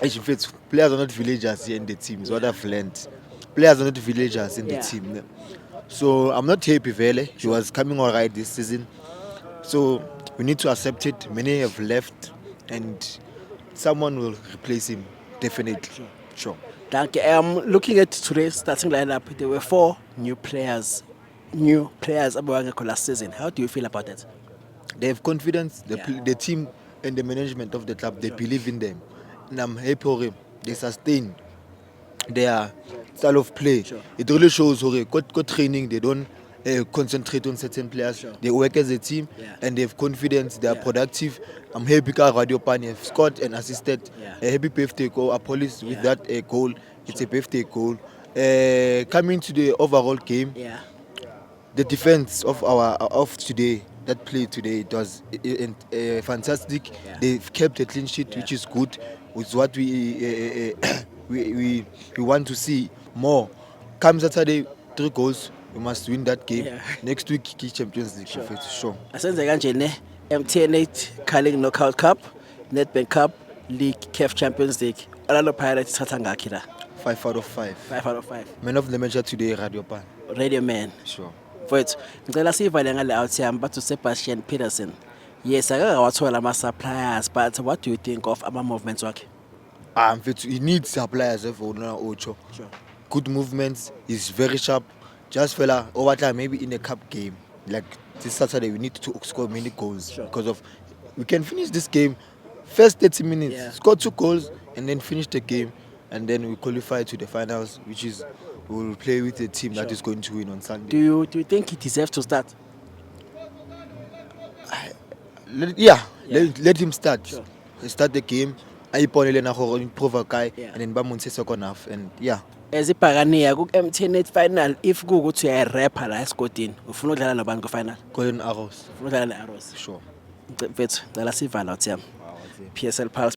In fact, players are not villagers here in the team. Is what I've learned. Players are not villagers in the Yeah. team. Ne? So I'm not happy, Vele. He Sure. was coming all right this season. So we need to accept it. Many have left, and someone will replace him. Definitely. Sure. Sure. Thank you. Looking at today's starting lineup, there were 4 new players. New players abawangekho last season. How do you feel about that? They have confidence. Yeah. The team and the management of the club, they Sure. believe in them. And I'm happy for him. They sustain their style of play. Sure. It really shows how good training. They don't concentrate on certain players. Sure. They work as a team Yeah. and they have confidence. They are Yeah. productive. I'm happy because Radio Pani have scored and assisted. Yeah. A happy birthday goal. Apologies with Yeah. that goal. It's a birthday goal. Coming to the overall game, Yeah. the defense of our of today that played today, it was fantastic. Yeah. They've kept a clean sheet, Yeah. which is good. It's what we want to see more. Come Saturday, 3 goals. We must win that game. Yeah. Next week, key Champions League. Sure. Sure. Asenze kanje ne MTN8 Carling Knockout Cup, Nedbank Cup, League, CAF Champions League. Orlando Pirates thatha ngakhi la? 5 out of 5. 5 out of 5. Man of the match today, Radio Pan. Radio man. Sure. Mfowethu, ngicela sivale ngale out yami bathi Sebastian Peterson. Yes, akakawathola ama suppliers, but what do you think of ama movements wakhe? Mfethu, he needs suppliers for Ocho. Sure. Good movements. He's very sharp. Just fella over time, maybe in a cup game like this Saturday, we need to score many goals. Sure. Because of we can finish this game first 30 minutes, Yeah. score 2 goals, and then finish the game, and then we qualify to the finals, which is we will play with a team that Sure. is going to win on Sunday. Do you think he deserves to start? Let him start. Sure. Start the game. Ayiponele na go improve a guy, Yeah. and then bamonse second half, and yeah. Ezibhakaniya ku MTN8 final if kuukuthi uyayirapha la esigodini ufuna ukudlala nobani ku final? Golden Arrows. Ufuna ukudlala ne-Arrows. Sure. Mfethu, ngicela sivala uthi yami. PSL Pulse